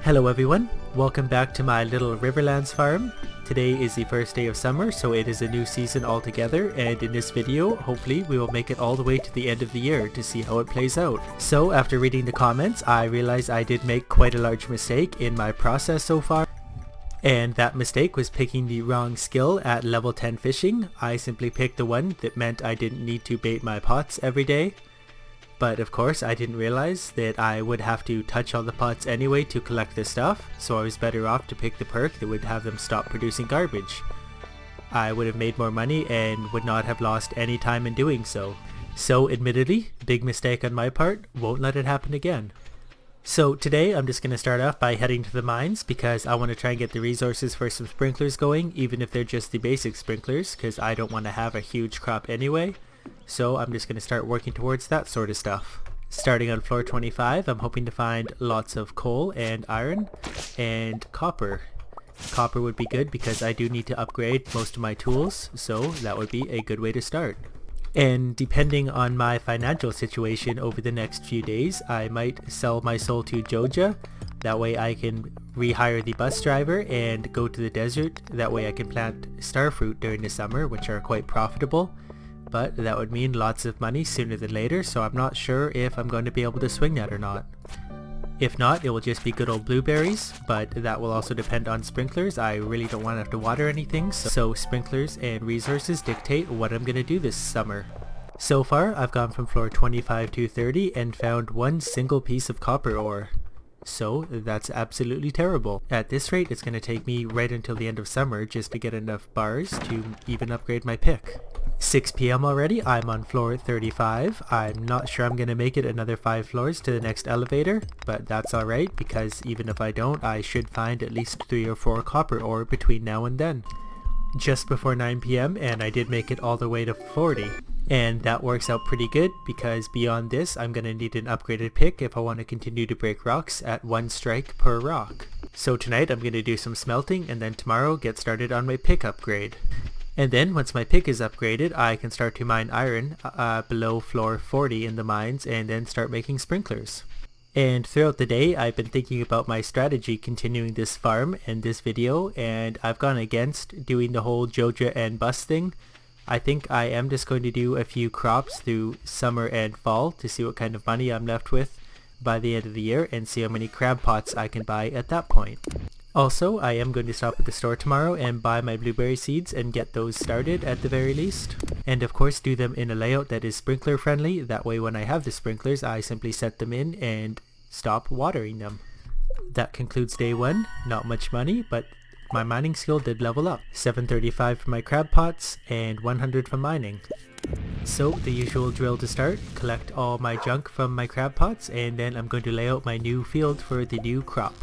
Hello everyone, welcome back to my little Riverlands farm. Today is the first day of summer, so it is a new season altogether, and in this video, hopefully we will make it all the way to the end of the year to see how it plays out. So after reading the comments, I realized I did make quite a large mistake in my process so far. And that mistake was picking the wrong skill at level 10 fishing. I simply picked the one that meant I didn't need to bait my pots every day. But of course I didn't realize that I would have to touch all the pots anyway to collect the stuff, so I was better off to pick the perk that would have them stop producing garbage. I would have made more money and would not have lost any time in doing so. So admittedly, big mistake on my part, won't let it happen again. So today I'm just going to start off by heading to the mines because I want to try and get the resources for some sprinklers going, even if they're just the basic sprinklers, because I don't want to have a huge crop anyway. So I'm just going to start working towards that sort of stuff. Starting on floor 25, I'm hoping to find lots of coal and iron and copper. Copper would be good because I do need to upgrade most of my tools, so that would be a good way to start. And depending on my financial situation over the next few days, I might sell my soul to Joja. That way I can rehire the bus driver and go to the desert. That way I can plant starfruit during the summer, which are quite profitable. But that would mean lots of money sooner than later, so I'm not sure if I'm going to be able to swing that or not. If not, it will just be good old blueberries, but that will also depend on sprinklers. I really don't want to have to water anything, so sprinklers and resources dictate what I'm going to do this summer. So far, I've gone from floor 25 to 30 and found one single piece of copper ore. So that's absolutely terrible. At this rate, it's going to take me right until the end of summer just to get enough bars to even upgrade my pick. 6 p.m. already, I'm on floor 35. I'm not sure I'm going to make it another 5 floors to the next elevator, but that's alright because even if I don't, I should find at least 3 or 4 copper ore between now and then. Just before 9 p.m. and I did make it all the way to 40. And that works out pretty good because beyond this, I'm going to need an upgraded pick if I want to continue to break rocks at 1 strike per rock. So tonight I'm going to do some smelting and then tomorrow get started on my pick upgrade. And then once my pick is upgraded, I can start to mine iron below floor 40 in the mines and then start making sprinklers. And throughout the day, I've been thinking about my strategy continuing this farm and this video, and I've gone against doing the whole Joja and bus thing. I think I am just going to do a few crops through summer and fall to see what kind of money I'm left with by the end of the year and see how many crab pots I can buy at that point. Also, I am going to stop at the store tomorrow and buy my blueberry seeds and get those started at the very least. And of course do them in a layout that is sprinkler friendly, that way when I have the sprinklers I simply set them in and stop watering them. That concludes day 1, not much money, but my mining skill did level up. 735 for my crab pots and 100 from mining. So the usual drill to start, collect all my junk from my crab pots and then I'm going to lay out my new field for the new crop.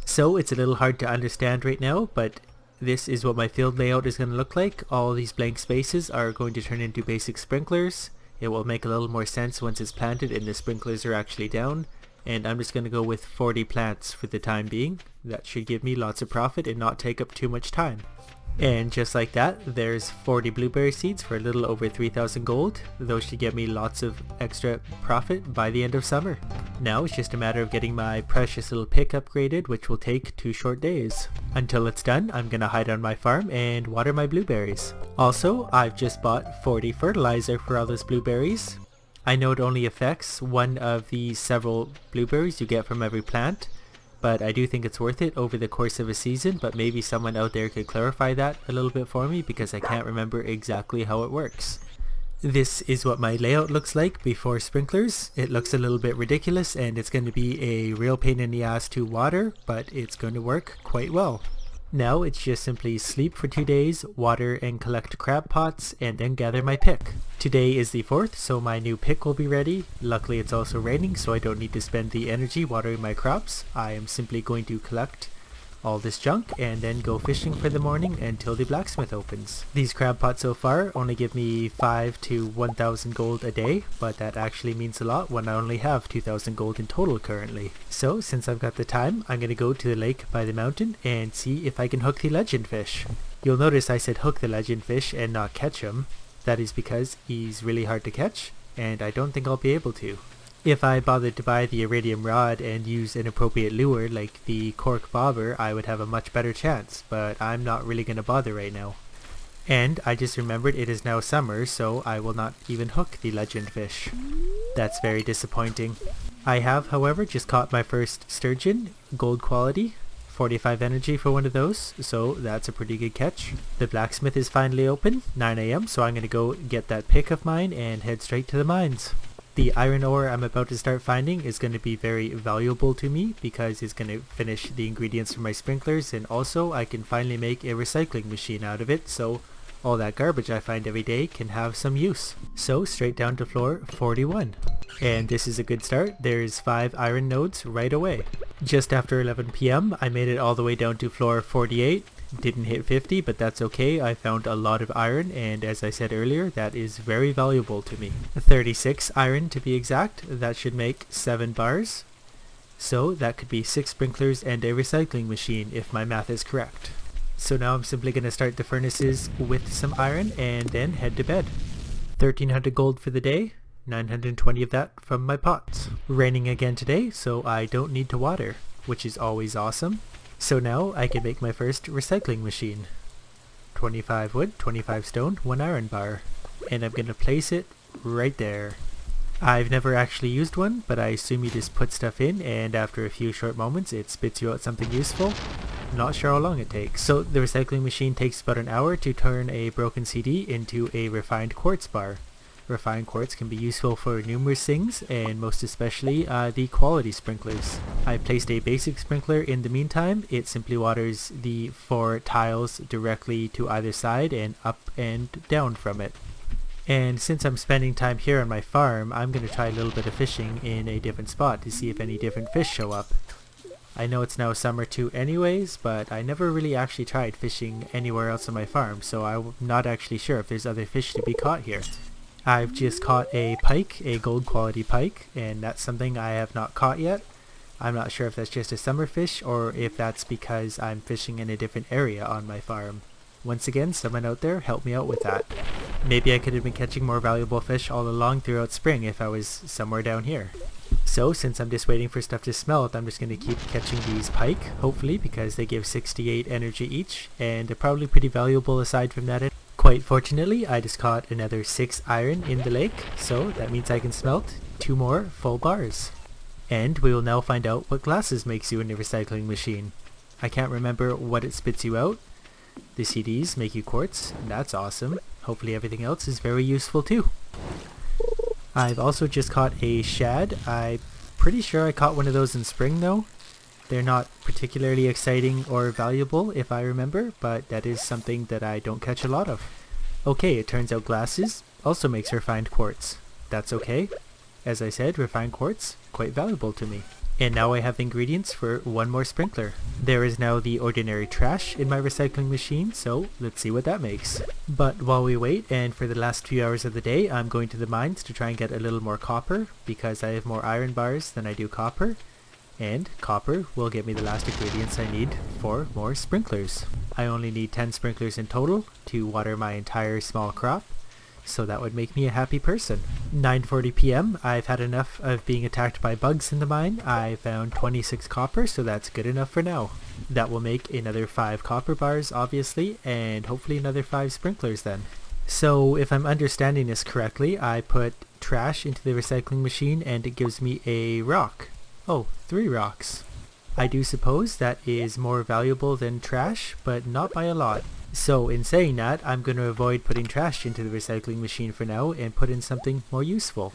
So it's a little hard to understand right now, but this is what my field layout is going to look like. All these blank spaces are going to turn into basic sprinklers. It will make a little more sense once it's planted and the sprinklers are actually down. And I'm just going to go with 40 plants for the time being. That should give me lots of profit and not take up too much time. And just like that, there's 40 blueberry seeds for a little over 3,000 gold. Those should get me lots of extra profit by the end of summer. Now it's just a matter of getting my precious little pick upgraded, which will take 2 short days. Until it's done, I'm gonna hide on my farm and water my blueberries. Also, I've just bought 40 fertilizer for all those blueberries. I know it only affects one of the several blueberries you get from every plant, but I do think it's worth it over the course of a season, but maybe someone out there could clarify that a little bit for me because I can't remember exactly how it works. This is what my layout looks like before sprinklers. It looks a little bit ridiculous and it's going to be a real pain in the ass to water, but it's going to work quite well. Now it's just simply sleep for 2 days, water and collect crab pots, and then gather my pick. Today is the 4th, so my new pick will be ready. Luckily it's also raining, so I don't need to spend the energy watering my crops. I am simply going to collect all this junk and then go fishing for the morning until the blacksmith opens. These crab pots so far only give me 5 to 1,000 gold a day, but that actually means a lot when I only have 2,000 gold in total currently. So since I've got the time, I'm going to go to the lake by the mountain and see if I can hook the legend fish. You'll notice I said hook the legend fish and not catch him. That is because he's really hard to catch and I don't think I'll be able to. If I bothered to buy the iridium rod and use an appropriate lure like the cork bobber, I would have a much better chance, but I'm not really going to bother right now. And I just remembered it is now summer, so I will not even hook the legend fish. That's very disappointing. I have, however, just caught my first sturgeon, gold quality, 45 energy for one of those, so that's a pretty good catch. The blacksmith is finally open, 9 AM, so I'm going to go get that pick of mine and head straight to the mines. The iron ore I'm about to start finding is going to be very valuable to me because it's going to finish the ingredients for my sprinklers, and also I can finally make a recycling machine out of it, so all that garbage I find every day can have some use. So straight down to floor 41. And this is a good start. There's 5 iron nodes right away. Just after 11 PM I made it all the way down to floor 48. Didn't hit 50, but that's okay. I found a lot of iron, and as I said earlier, that is very valuable to me. 36 iron to be exact. That should make 7 bars. So that could be 6 sprinklers and a recycling machine if my math is correct. So now I'm simply going to start the furnaces with some iron and then head to bed. 1300 gold for the day, 920 of that from my pots. Raining again today, so I don't need to water, which is always awesome. So now I can make my first recycling machine. 25 wood, 25 stone, 1 iron bar. And I'm going to place it right there. I've never actually used one, but I assume you just put stuff in and after a few short moments it spits you out something useful. Not sure how long it takes. So the recycling machine takes about an hour to turn a broken CD into a refined quartz bar. Refined quartz can be useful for numerous things, and most especially the quality sprinklers. I placed a basic sprinkler in the meantime. It simply waters the 4 tiles directly to either side and up and down from it. And since I'm spending time here on my farm, I'm going to try a little bit of fishing in a different spot to see if any different fish show up. I know it's now summer too anyways, but I never really actually tried fishing anywhere else on my farm, so I'm not actually sure if there's other fish to be caught here. I've just caught a pike, a gold quality pike, and that's something I have not caught yet. I'm not sure if that's just a summer fish or if that's because I'm fishing in a different area on my farm. Once again, someone out there, help me out with that. Maybe I could have been catching more valuable fish all along throughout spring if I was somewhere down here. So since I'm just waiting for stuff to smelt, I'm just going to keep catching these pike, hopefully, because they give 68 energy each, and they're probably pretty valuable aside from that. Quite fortunately, I just caught another 6 iron in the lake, so that means I can smelt 2 more full bars. And we will now find out what glasses makes you in the recycling machine. I can't remember what it spits you out. The CDs make you quartz, that's awesome. Hopefully everything else is very useful too. I've also just caught a shad. I'm pretty sure I caught one of those in spring though. They're not particularly exciting or valuable if I remember, but that is something that I don't catch a lot of. Okay, it turns out glasses also makes refined quartz. That's okay. As I said, refined quartz, quite valuable to me. And now I have ingredients for 1 more sprinkler. There is now the ordinary trash in my recycling machine, so let's see what that makes. But while we wait, and for the last few hours of the day, I'm going to the mines to try and get a little more copper, because I have more iron bars than I do copper. And copper will get me the last ingredients I need for more sprinklers. I only need 10 sprinklers in total to water my entire small crop, so that would make me a happy person. 9:40 PM, I've had enough of being attacked by bugs in the mine. I found 26 copper, so that's good enough for now. That will make another 5 copper bars, obviously, and hopefully another 5 sprinklers then. So if I'm understanding this correctly, I put trash into the recycling machine and it gives me a rock. Oh, 3 rocks. I do suppose that is more valuable than trash, but not by a lot. So in saying that, I'm going to avoid putting trash into the recycling machine for now and put in something more useful.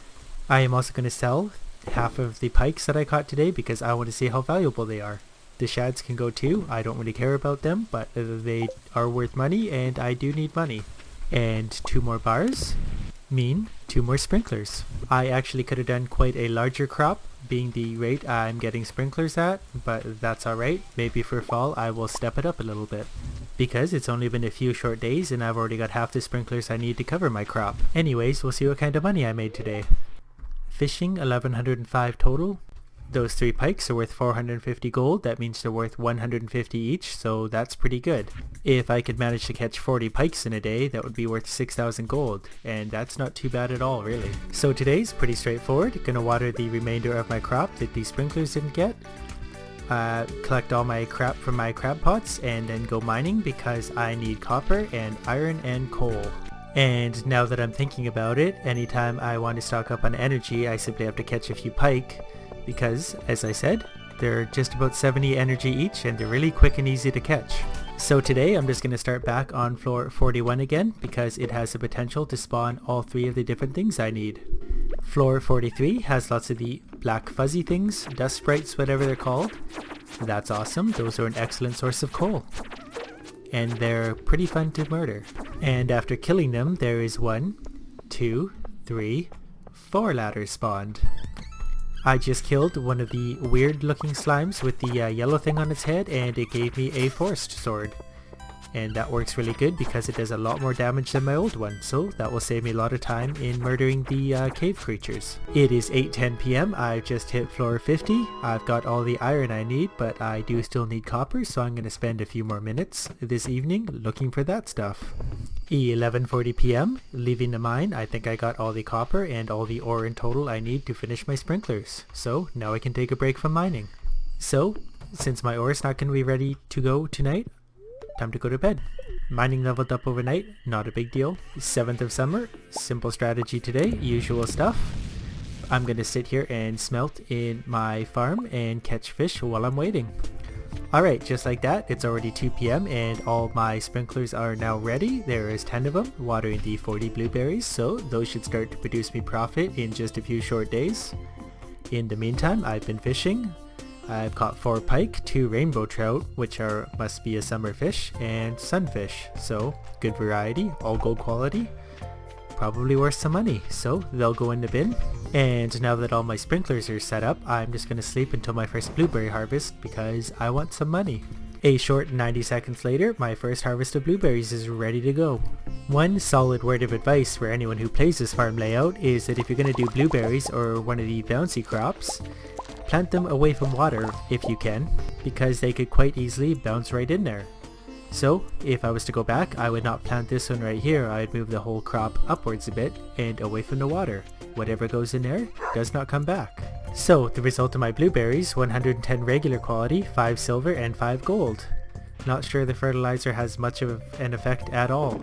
I am also going to sell half of the pikes that I caught today because I want to see how valuable they are. The shads can go too. I don't really care about them, but they are worth money and I do need money. And 2 more bars mean 2 more sprinklers. I actually could have done quite a larger crop being the rate I'm getting sprinklers at, but that's alright. Maybe for fall I will step it up a little bit. Because it's only been a few short days and I've already got half the sprinklers I need to cover my crop. Anyways, we'll see what kind of money I made today. Fishing 1105 total. Those 3 pikes are worth 450 gold. That means they're worth 150 each, so that's pretty good. If I could manage to catch 40 pikes in a day, that would be worth 6,000 gold, and that's not too bad at all, really. So today's pretty straightforward. Gonna water the remainder of my crop that the sprinklers didn't get. Collect all my crap from my crab pots, and then go mining because I need copper and iron and coal. And now that I'm thinking about it, anytime I want to stock up on energy, I simply have to catch a few pike, because, as I said, they're just about 70 energy each and they're really quick and easy to catch. So today I'm just going to start back on floor 41 again because it has the potential to spawn all 3 of the different things I need. Floor 43 has lots of the black fuzzy things, dust sprites, whatever they're called. That's awesome, those are an excellent source of coal. And they're pretty fun to murder. And after killing them, there is 1, 2, 3, 4 ladders spawned. I just killed one of the weird looking slimes with the yellow thing on its head, and it gave me a forest sword. And that works really good because it does a lot more damage than my old one, so that will save me a lot of time in murdering the cave creatures. It is 8:10 p.m. I've just hit floor 50. I've got all the iron I need, but I do still need copper, so I'm going to spend a few more minutes this evening looking for that stuff. 11:40 p.m. Leaving the mine, I think I got all the copper and all the ore in total I need to finish my sprinklers, so now I can take a break from mining. So, since my ore is not going to be ready to go tonight, time to go to bed. Mining leveled up overnight, not a big deal. 7th of summer, simple strategy today, usual stuff. I'm gonna sit here and smelt in my farm and catch fish while I'm waiting. Alright, just like that, it's already 2 p.m. and all my sprinklers are now ready. There is 10 of them, watering the 40 blueberries, so those should start to produce me profit in just a few short days. In the meantime, I've been fishing. I've caught 4 pike, 2 rainbow trout, which must be a summer fish, and sunfish, so good variety, all gold quality, probably worth some money, so they'll go in the bin. And now that all my sprinklers are set up, I'm just going to sleep until my first blueberry harvest because I want some money. A short 90 seconds later, my first harvest of blueberries is ready to go. One solid word of advice for anyone who plays this farm layout is that if you're going to do blueberries or one of the bouncy crops, plant them away from water if you can, because they could quite easily bounce right in there. So if I was to go back, I would not plant this one right here. I would move the whole crop upwards a bit and away from the water. Whatever goes in there does not come back. So the result of my blueberries, 110 regular quality, 5 silver and 5 gold. Not sure the fertilizer has much of an effect at all.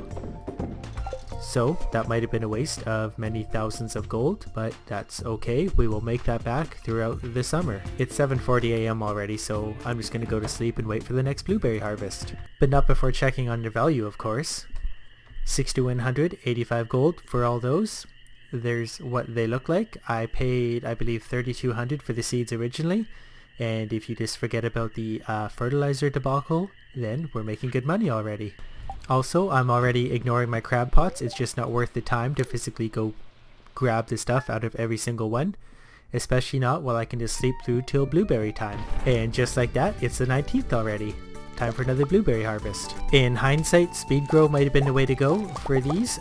So that might have been a waste of many thousands of gold, but that's okay. We will make that back throughout the summer. It's 7:40 a.m. already, so I'm just going to go to sleep and wait for the next blueberry harvest. But not before checking on their value, of course. 6,100, 85 gold for all those. There's what they look like. I paid, I believe, 3,200 for the seeds originally. And if you just forget about the fertilizer debacle, then we're making good money already. Also, I'm already ignoring my crab pots. It's just not worth the time to physically go grab the stuff out of every single one. Especially not while I can just sleep through till blueberry time. And just like that, it's the 19th already. Time for another blueberry harvest. In hindsight, speed grow might have been the way to go for these.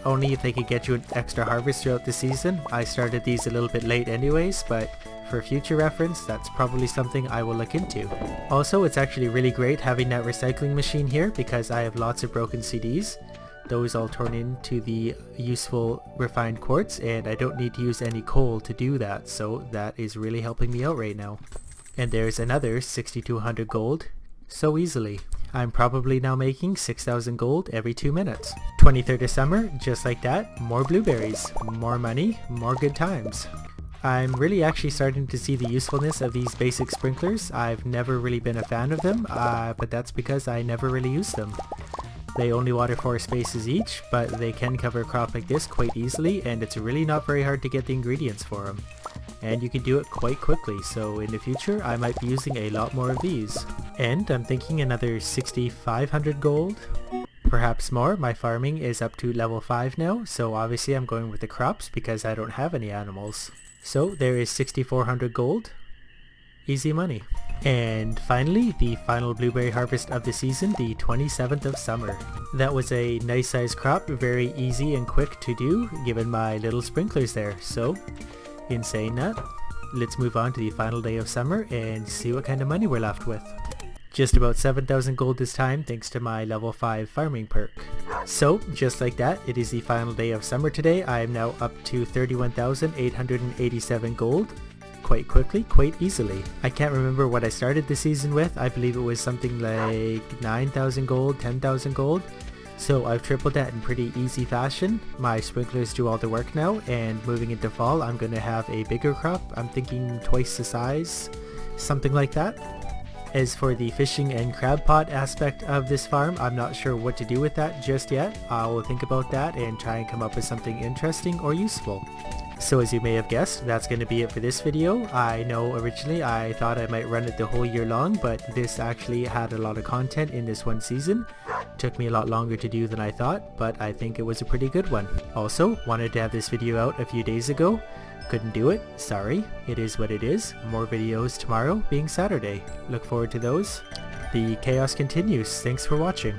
Only if they could get you an extra harvest throughout the season. I started these a little bit late anyways, but for future reference, that's probably something I will look into. Also, it's actually really great having that recycling machine here because I have lots of broken CDs. Those all turn into the useful refined quartz, and I don't need to use any coal to do that, so that is really helping me out right now. And there's another 6,200 gold, so easily. I'm probably now making 6,000 gold every 2 minutes. 23rd of summer, just like that, more blueberries, more money, more good times. I'm really actually starting to see the usefulness of these basic sprinklers. I've never really been a fan of them, but that's because I never really use them. They only water 4 spaces each, but they can cover a crop like this quite easily, and it's really not very hard to get the ingredients for them. And you can do it quite quickly, so in the future I might be using a lot more of these. And I'm thinking another 6,500 gold? Perhaps more. My farming is up to level 5 now, so obviously I'm going with the crops because I don't have any animals. So there is 6,400 gold. Easy money. And finally, the final blueberry harvest of the season, the 27th of summer. That was a nice sized crop, very easy and quick to do given my little sprinklers there. So in saying that, let's move on to the final day of summer and see what kind of money we're left with. Just about 7,000 gold this time thanks to my level 5 farming perk. So just like that, it is the final day of summer today. I am now up to 31,887 gold. Quite quickly, quite easily. I can't remember what I started the season with. I believe it was something like 9,000 gold, 10,000 gold. So I've tripled that in pretty easy fashion. My sprinklers do all the work now, and moving into fall I'm going to have a bigger crop. I'm thinking twice the size, something like that. As for the fishing and crab pot aspect of this farm, I'm not sure what to do with that just yet. I will think about that and try and come up with something interesting or useful. So as you may have guessed, that's going to be it for this video. I know originally I thought I might run it the whole year long, but this actually had a lot of content in this one season. Took me a lot longer to do than I thought, but I think it was a pretty good one. Also, wanted to have this video out a few days ago. Couldn't do it, sorry. It is what it is. More videos tomorrow being Saturday. Look forward to those. The chaos continues. Thanks for watching.